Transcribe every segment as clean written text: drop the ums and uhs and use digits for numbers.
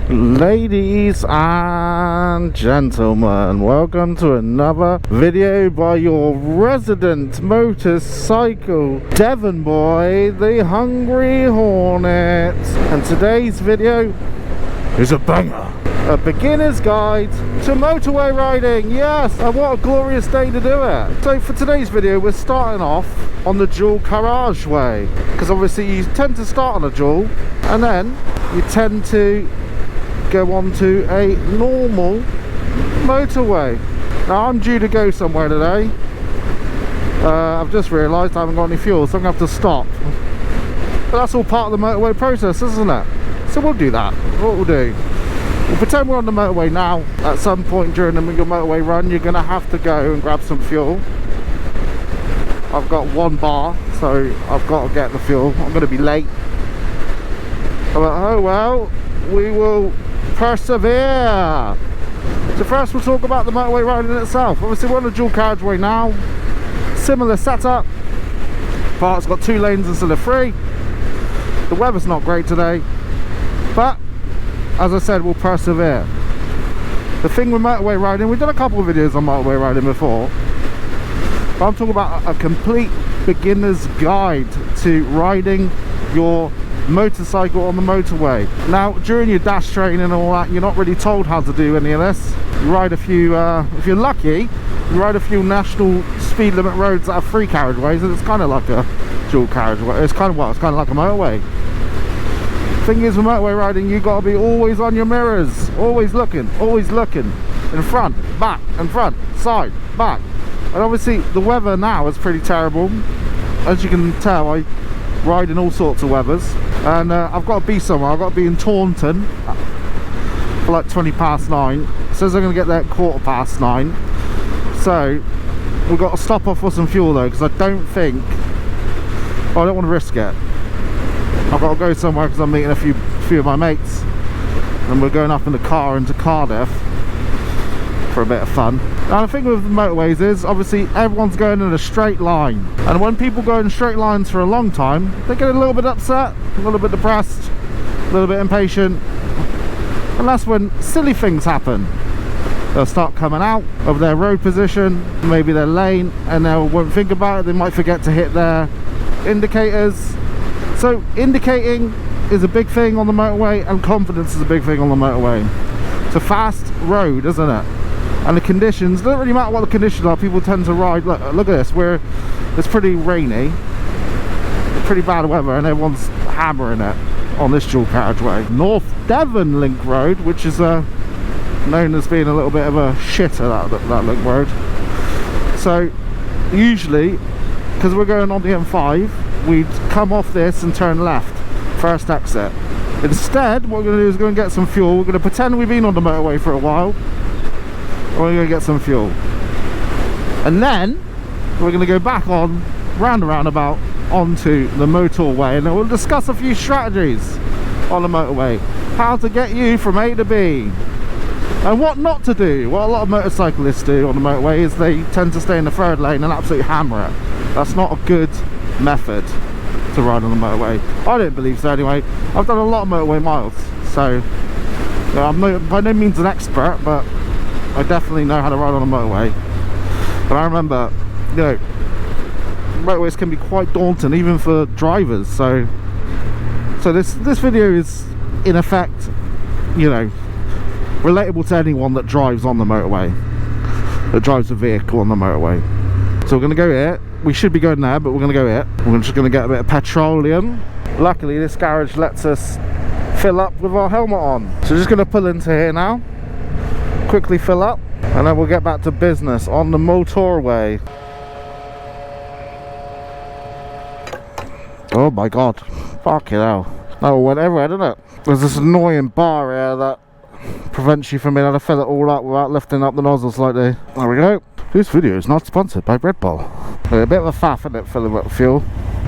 Ladies and gentlemen, welcome to another video by your resident motorcycle Devon boy, the Hungry Hornet. And today's video is a banger. A beginner's guide to motorway riding, yes, and what a glorious day to do it. So for today's video, we're starting off on the dual carriageway, because obviously you tend to start on a dual, and then you tend to go on to a normal motorway. Now I'm due to go somewhere today. I've just realised I haven't got any fuel, so I'm going to have to stop. But that's all part of the motorway process, isn't it? So we'll do that. What we'll do, we'll pretend we're on the motorway now. At some point during your motorway run, you're going to have to go and grab some fuel. I've got 1 bar, so I've got to get the fuel. I'm going to be late. But oh well, we will persevere. So first we'll talk about the motorway riding itself. Obviously we're on a dual carriageway now. Similar setup, but it's got 2 lanes instead of 3. The weather's not great today, but as I said, we'll persevere. The thing with motorway riding, we've done a couple of videos on motorway riding before, but I'm talking about a complete beginner's guide to riding your motorcycle on the motorway. Now during your dash training and all that, you're not really told how to do any of this. You ride a few, if you're lucky, you ride a few national speed limit roads that have 3 carriageways, and it's kind of like a dual carriageway. It's kind of like a motorway. Thing is with motorway riding, you got to be always on your mirrors, always looking in front, back, and front, side, back. And obviously the weather now is pretty terrible. As you can tell, I ride in all sorts of weathers, and I've got to be somewhere. I've got to be in Taunton for like 20 past 9. It says I'm going to get there at 9:15. So we've got to stop off for some fuel though, because I don't want to risk it. I've got to go somewhere because I'm meeting a few of my mates, and we're going up in the car into Cardiff for a bit of fun. Now the thing with the motorways is obviously everyone's going in a straight line, and when people go in straight lines for a long time, they get a little bit upset, a little bit depressed, a little bit impatient, and that's when silly things happen. They'll start coming out of their road position, maybe their lane, and they won't think about it. They might forget to hit their indicators. So indicating is a big thing on the motorway, and confidence is a big thing on the motorway. It's a fast road, isn't it? And the conditions, don't really matter what the conditions are, people tend to ride. Look at this, it's pretty rainy, pretty bad weather, and everyone's hammering it on this dual carriageway. North Devon Link Road, which is known as being a little bit of a shitter, that link road. So usually, because we're going on the M5, we'd come off this and turn left, first exit. Instead, what we're going to do is go and get some fuel. We're going to pretend we've been on the motorway for a while, and we're going to get some fuel, and then we're going to go back on round and roundabout onto the motorway, and then we'll discuss a few strategies on the motorway, how to get you from A to B, and what not to do. What a lot of motorcyclists do on the motorway is they tend to stay in the 3rd lane and absolutely hammer it. That's not a good method to ride on the motorway. I don't believe so anyway. I've done a lot of motorway miles, so I'm by no means an expert, but I definitely know how to ride on a motorway. But I remember, you know, motorways can be quite daunting even for drivers, so this video is in effect, you know, relatable to anyone that drives on the motorway, that drives a vehicle on the motorway. So we're going to go here. We should be going there, but we're going to go here. We're just going to get a bit of petroleum. Luckily this garage lets us fill up with our helmet on, so we're just going to pull into here now, quickly fill up, and then we'll get back to business on the motorway. Oh my god, fucking hell. Oh, whatever, isn't it? There's this annoying bar here that prevents you from being able to fill it all up without lifting up the nozzle slightly. There we go. This video is not sponsored by Red Bull. A bit of a faff, isn't it, filling up fuel.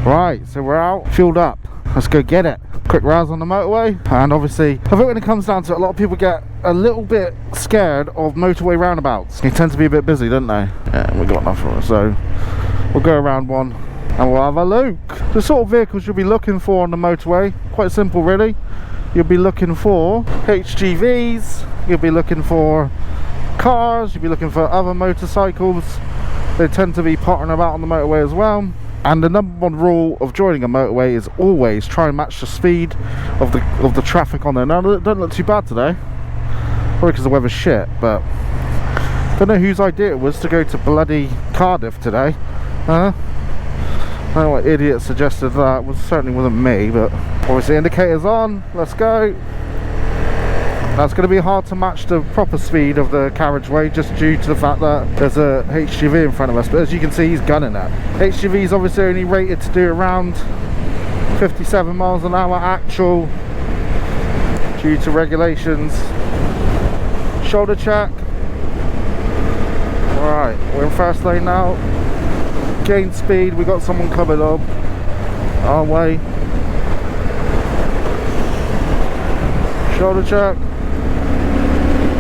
Right, so we're out, fueled up. Let's go get it. Quick rouse on the motorway. And obviously, I think when it comes down to it, a lot of people get a little bit scared of motorway roundabouts. They tend to be a bit busy, don't they? Yeah, we got nothing. So we'll go around one and we'll have a look. The sort of vehicles you'll be looking for on the motorway, quite simple really. you'll be looking for HGVs, you'll be looking for cars, you'll be looking for other motorcycles. They tend to be pottering about on the motorway as well. And the number one rule of joining a motorway is always try and match the speed of the traffic on there. Now, it doesn't look too bad today, probably because the weather's shit, but don't know whose idea it was to go to bloody Cardiff today. I don't know what idiot suggested that. It certainly wasn't me, but obviously indicators on, let's go. Now it's going to be hard to match the proper speed of the carriageway just due to the fact that there's a HGV in front of us, but as you can see he's gunning it. HGV is obviously only rated to do around 57 miles an hour actual due to regulations. Shoulder check. Alright, we're in first lane now. Gain speed, we got someone coming up our way. Shoulder check.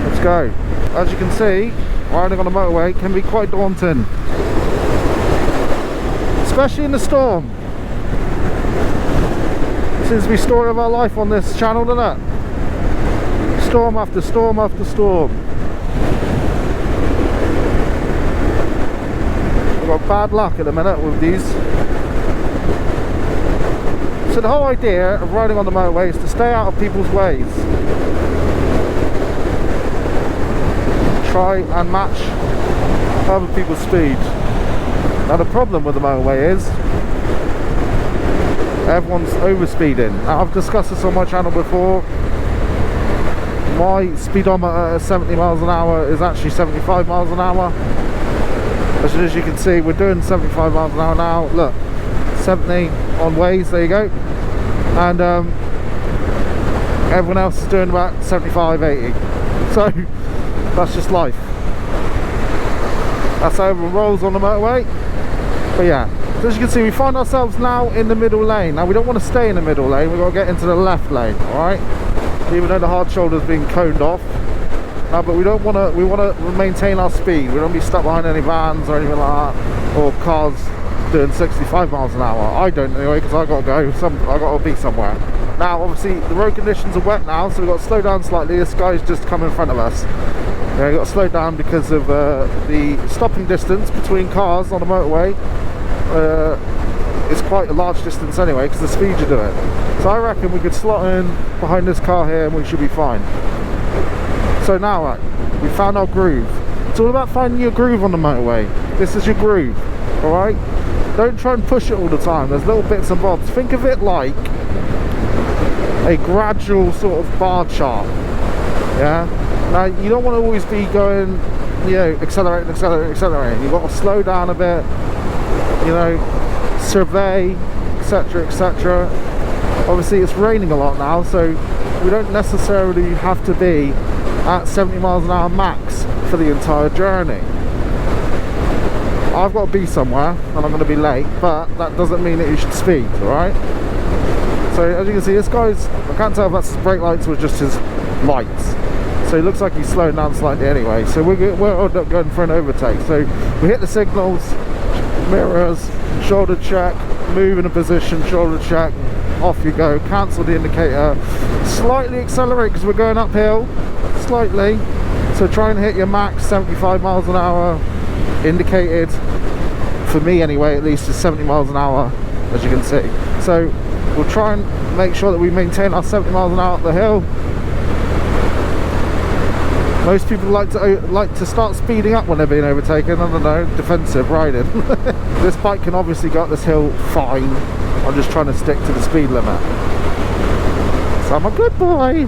Let's go. As you can see, riding on a motorway can be quite daunting, especially in the storm. This seems to be the story of our life on this channel, doesn't it? Storm after storm after storm. We've got bad luck at the minute with these. So the whole idea of riding on the motorway is to stay out of people's ways. Try and match other people's speed. Now the problem with the motorway is everyone's overspeeding. Now, I've discussed this on my channel before. My speedometer at 70 miles an hour is actually 75 miles an hour. As you can see, we're doing 75 miles an hour now. Look, 70 on Waze, there you go. And everyone else is doing about 75, 80. So that's just life. That's how everyone rolls on the motorway. But yeah, so as you can see, we find ourselves now in the middle lane. Now we don't want to stay in the middle lane, we've got to get into the left lane, alright? Even though the hard shoulder's being coned off. But we don't want to, we want to maintain our speed. We don't be stuck behind any vans or anything like that, or cars doing 65 miles an hour. I don't anyway, because I got to go, I got to be somewhere. Now obviously the road conditions are wet now, so we've got to slow down slightly. This guy's just come in front of us. Yeah, we've got to slow down because of the stopping distance between cars on the motorway. It's quite a large distance anyway, because the speed you do it. So I reckon we could slot in behind this car here and we should be fine. So now, right, we found our groove. It's all about finding your groove on the motorway. This is your groove, alright? Don't try and push it all the time. There's little bits and bobs. Think of it like a gradual sort of bar chart. Yeah? Now, you don't want to always be going, you know, accelerating, accelerating, accelerating. You've got to slow down a bit, you know, survey, etc., etc. Obviously, it's raining a lot now, so we don't necessarily have to be at 70 miles an hour max for the entire journey. I've got to be somewhere and I'm going to be late, but that doesn't mean that you should speed, alright? So as you can see, this guy's, I can't tell if that's his brake lights or just his lights. So it looks like he's slowing down slightly anyway. So we're end up going for an overtake. So we hit the signals, mirrors, shoulder check, move in a position, shoulder check, off you go. Cancel the indicator, slightly accelerate because we're going uphill. Slightly, so try and hit your max 75 miles an hour. Indicated for me anyway, at least, is 70 miles an hour, as you can see. So we'll try and make sure that we maintain our 70 miles an hour up the hill. Most people like to start speeding up when they're being overtaken. I don't know, defensive riding. This bike can obviously go up this hill fine. I'm just trying to stick to the speed limit, so I'm a good boy.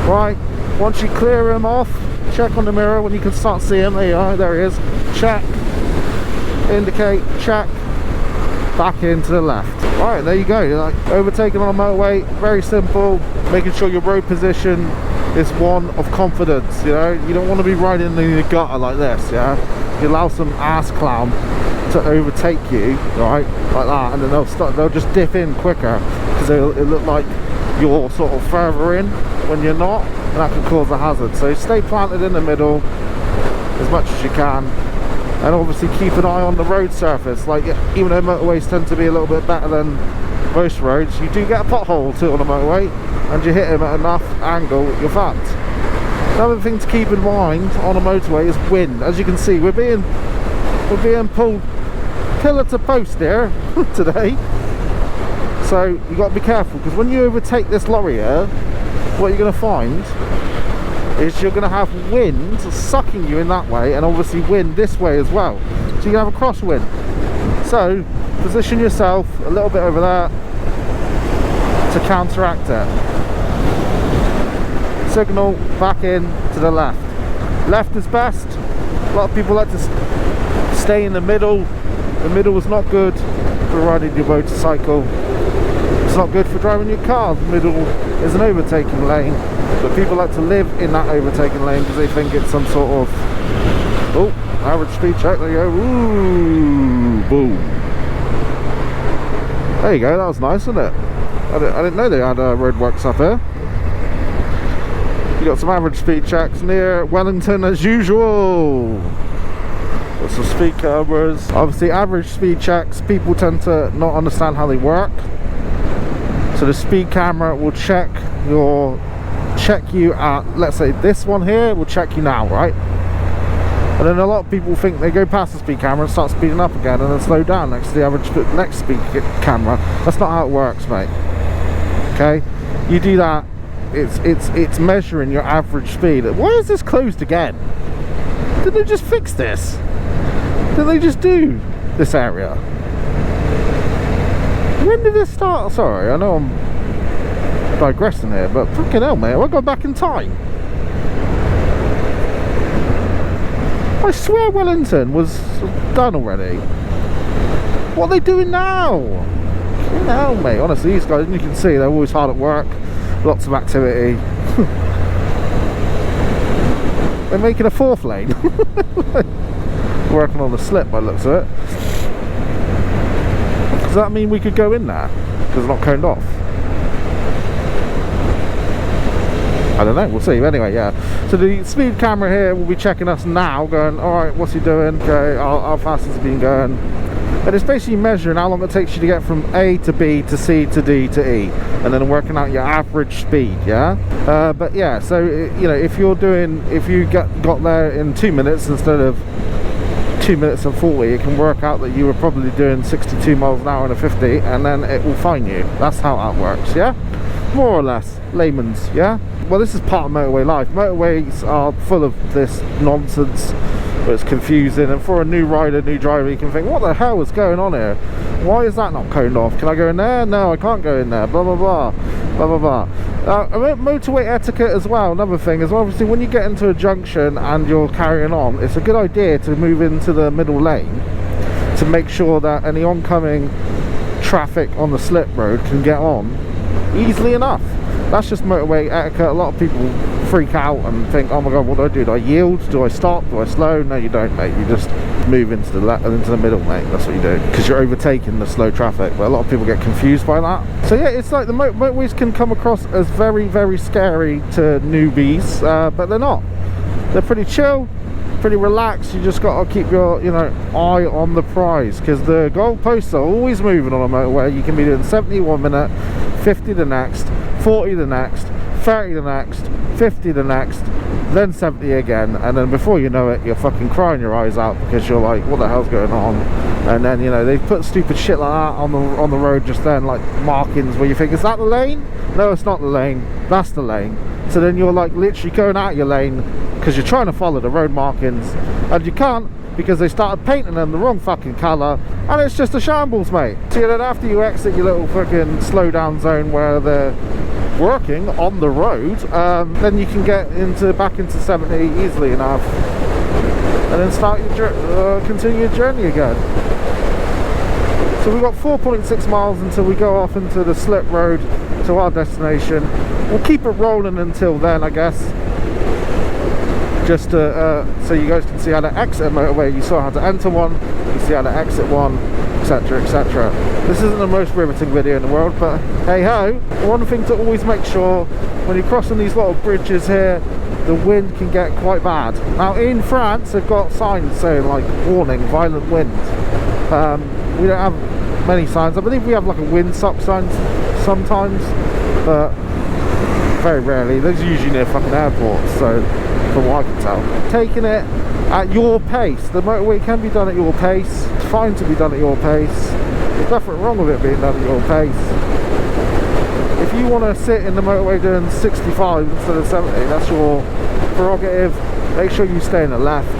Right, once you clear him off, check on the mirror when you can start seeing him. There you are, there he is. Check, indicate, check, back into the left. Alright, there you go. You're like overtaking on a motorway, very simple. Making sure your road position is one of confidence, you know. You don't want to be riding in the gutter like this, yeah. You allow some ass clown to overtake you, right, like that, and then they'll just dip in quicker because it'll look like you're sort of further in when you're not, and that can cause a hazard. So stay planted in the middle as much as you can, and obviously keep an eye on the road surface. Like, even though motorways tend to be a little bit better than most roads, you do get a pothole too on a motorway. and you hit him at enough angle, you're fucked. Another thing to keep in mind on a motorway is wind. As you can see, we're being pulled pillar to post here today. So you got to be careful, because when you overtake this lorry here, what you're going to find is you're going to have wind sucking you in that way, and obviously wind this way as well. So you have a crosswind. So position yourself a little bit over there to counteract it. Signal back in to the left. Left is best. A lot of people like to stay in the middle. The middle is not good for riding your motorcycle. It's not good for driving your car. The middle is an overtaking lane, but people like to live in that overtaking lane because they think it's some sort of, oh, average speed check. There you go. Ooh, boom. There you go. That was nice, wasn't it? I didn't know they had roadworks up here. You got some average speed checks near Wellington as usual. Got some speed cameras. Obviously, average speed checks, people tend to not understand how they work. So the speed camera will check you at, let's say this one here will check you now, right? And then a lot of people think they go past the speed camera and start speeding up again and then slow down next to the average next speed camera. That's not how it works, mate. Okay, you do that, it's measuring your average speed. Why is this closed again? Did they just fix this? Did they just do this area? When did this start? Sorry, I know I'm digressing here, but fucking hell, mate, have I gone back in time? I swear Wellington was done already. What are they doing now? No, mate, honestly, these guys, you can see they're always hard at work. Lots of activity. They're making a fourth lane. Working on the slip by the looks of it. Does that mean we could go in there? Because it's not coned off. I don't know, we'll see. Anyway, yeah. So the speed camera here will be checking us now, going, alright, what's he doing? Okay, how fast has he been going? And it's basically measuring how long it takes you to get from A to B to C to D to E, and then working out your average speed, yeah? But yeah, so, you know, if you got there in 2 minutes instead of 2 minutes and 40, it can work out that you were probably doing 62 miles an hour and a 50, and then it will fine you. That's how that works, yeah? More or less, layman's, yeah? Well, this is part of motorway life. Motorways are full of this nonsense, but it's confusing, and for a new rider, new driver, you can think, what the hell is going on here? Why is that not coned off? Can I go in there? No, I can't go in there. Blah blah blah, blah blah blah. Motorway etiquette as well. Another thing is, obviously, when you get into a junction and you're carrying on, it's a good idea to move into the middle lane to make sure that any oncoming traffic on the slip road can get on easily enough. That's just motorway etiquette. A lot of people freak out and think, oh my god, what do I do? Do I yield? Do I stop? Do I slow? No, you don't, mate. You just move into the middle, mate. That's what you do, because you're overtaking the slow traffic. But a lot of people get confused by that. So yeah, it's like the motorways can come across as very, very scary to newbies, but they're not. They're pretty chill, pretty relaxed. You just got to keep your, you know, eye on the prize, because the goalposts are always moving on a motorway. You can be doing 70 one minute, 50 the next, 40 the next, 30 the next, 50 the next, then 70 again, and then before you know it, you're fucking crying your eyes out because you're like, what the hell's going on? And then, you know, they put stupid shit like that on the road just then, like markings where you think, is that the lane? No, it's not the lane, that's the lane. So then you're like literally going out your lane because you're trying to follow the road markings, and you can't because they started painting them the wrong fucking colour, and it's just a shambles, mate. So then after you exit your little fucking slow down zone where they're working on the road, then you can get back into 70 easily enough, and then start your continue your journey again. So we've got 4.6 miles until we go off into the slip road to our destination. We'll keep it rolling until then, I guess, just to, so you guys can see how to exit a motorway. You saw how to enter one, you see how to exit one, etc, etc. This isn't the most riveting video in the world, but hey ho, one thing to always make sure when you're crossing these little bridges here, the wind can get quite bad. Now in France they've got signs saying like warning, violent wind. We don't have many signs. I believe we have like a windsock sign sometimes, but very rarely. Those are usually near fucking airports, so from what I can tell. Taking it at your pace. The motorway can be done at your pace. It's fine to be done at your pace. There's nothing wrong with it being done at your pace. If you want to sit in the motorway doing 65 instead of 70, that's your prerogative. Make sure you stay in the left.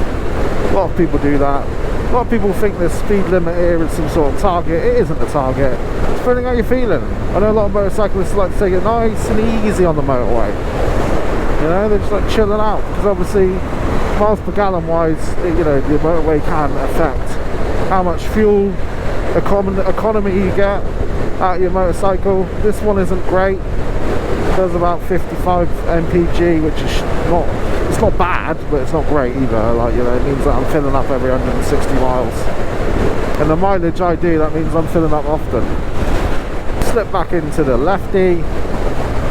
A lot of people do that. A lot of people think the speed limit here is some sort of target. It isn't a target. It's depending how you're feeling. I know a lot of motorcyclists like to take it nice and easy on the motorway. You know, they're just like chilling out, because obviously miles per gallon wise, you know, the motorway can affect how much fuel economy you get out of your motorcycle. This one isn't great. It does about 55 mpg, which is it's not bad, but it's not great either. Like, you know, it means that I'm filling up every 160 miles. And the mileage I do, that means I'm filling up often. Slip back into the lefty.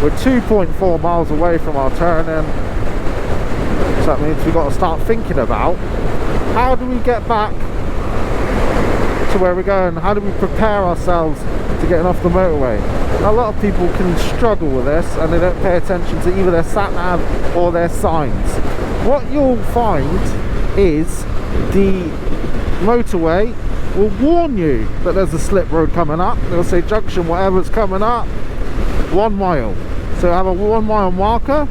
We're 2.4 miles away from our turn-in. So that means we've got to start thinking about, how do we get back to where we're going? How do we prepare ourselves to getting off the motorway? Now, a lot of people can struggle with this, and they don't pay attention to either their sat-nav or their signs. What you'll find is the motorway will warn you that there's a slip road coming up. They'll say junction whatever's coming up, 1 mile. So have a 1 mile marker.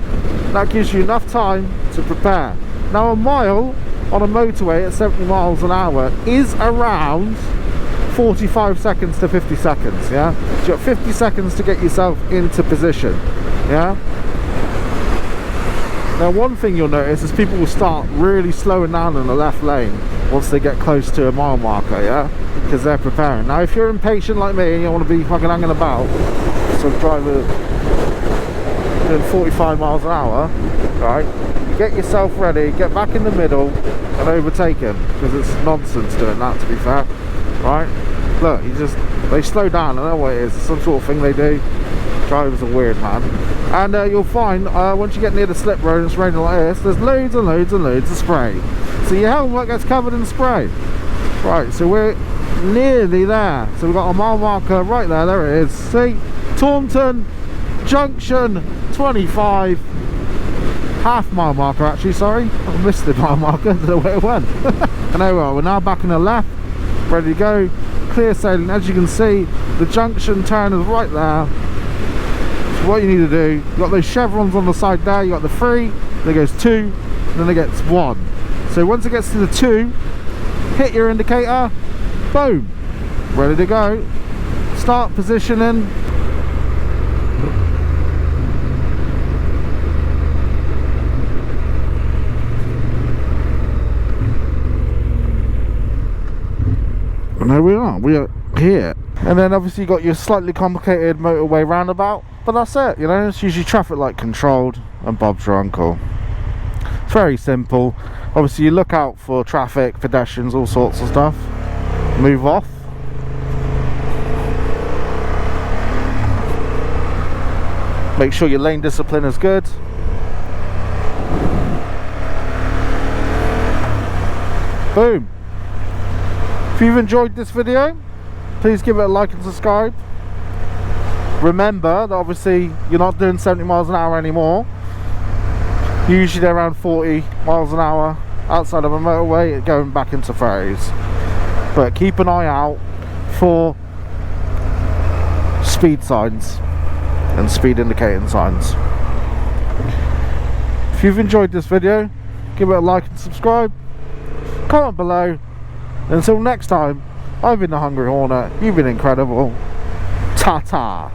That gives you enough time to prepare. Now, a mile on a motorway at 70 miles an hour is around 45 seconds to 50 seconds, yeah? So you've got 50 seconds to get yourself into position, yeah? Now, one thing you'll notice is people will start really slowing down in the left lane once they get close to a mile marker, yeah? Because they're preparing. Now, if you're impatient like me and you want to be fucking hanging about, so driver doing 45 miles an hour, right? Get yourself ready, get back in the middle and overtake him, because it's nonsense doing that, to be fair. Right, look, they slow down. I know what it is, it's some sort of thing they do. Drivers are weird, man. And you'll find once you get near the slip road and it's raining like this, there's loads and loads and loads of spray, so your helmet gets covered in spray. Right, so we're nearly there. So we've got a mile marker right there. There it is. See, Taunton junction 25. Half mile marker, actually, sorry, I missed the mile marker. I don't know where it went. And there we are. We're now back in the left, ready to go, clear sailing. As you can see, the junction turn is right there. So what you need to do, you've got those chevrons on the side there. You got the 3, then it goes 2, and then it gets 1. So once it gets to the 2, hit your indicator, boom, ready to go. Start positioning. And there we are here. And then obviously you got your slightly complicated motorway roundabout, but that's it, you know, it's usually traffic light controlled, and Bob's your uncle. It's very simple. Obviously you look out for traffic, pedestrians, all sorts of stuff. Move off. Make sure your lane discipline is good. Boom. If you've enjoyed this video, please give it a like and subscribe. Remember that obviously you're not doing 70 miles an hour anymore. Usually they're around 40 miles an hour outside of a motorway, going back into 30s. But keep an eye out for speed signs and speed indicating signs. If you've enjoyed this video, give it a like and subscribe. Comment below. Until next time, I've been the Hungry Hornet. You've been incredible. Ta-ta.